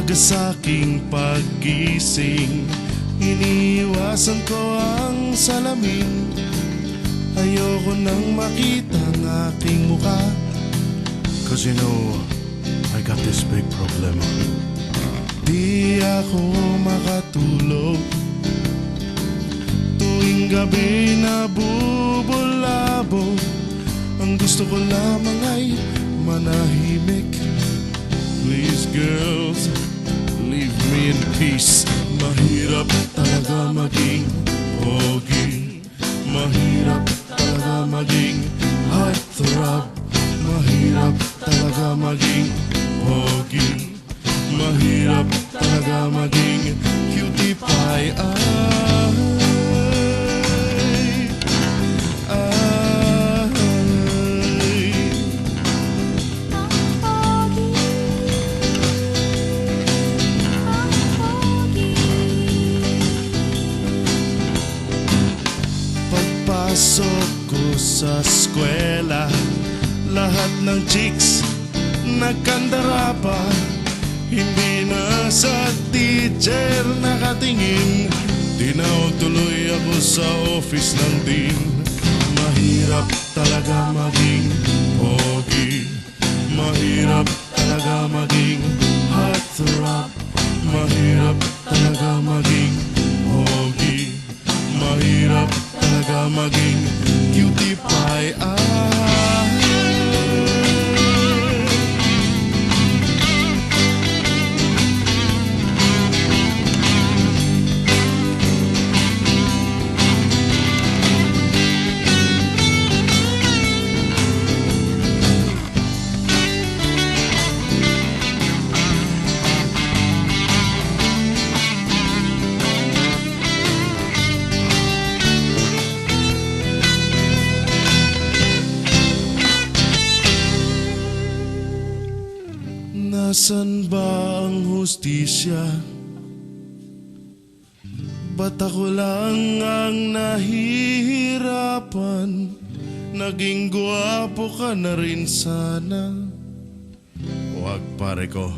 Umaga sa'king paggising, iniiwasan ko ang salamin. Ayoko nang makita ang aking muka, 'cause you know, I got this big problem. Di ako makatulog tuwing gabi na bubulabog. Ang gusto ko lamang ay manahimik. Please girls, leave me in peace. Mahirap talaga maging pogi. Mahirap talaga maging heartthrob. Mahirap talaga maging pogi. Mahirap talaga maging cutie pie. Pagpasok ko sa eskwela, lahat ng chicks nagkandara pa. Hindi na sa teacher nakatingin, tinawag tuloy ako sa office ng dean. Mahirap talaga maging pogi. Mahirap talaga maging heartthrob. Mahirap talaga maging pogi. Mahirap talaga maging cutie pie. Nasaan ba ang hustisya? Ba't ako lang ang nahihirapan? Naging gwapo ka na rin sana. Wag pare ko,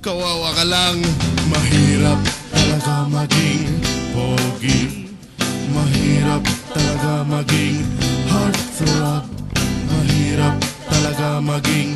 kawawa ka lang. Mahirap talaga maging pogi. Mahirap talaga maging heartthrob. Mahirap talaga maging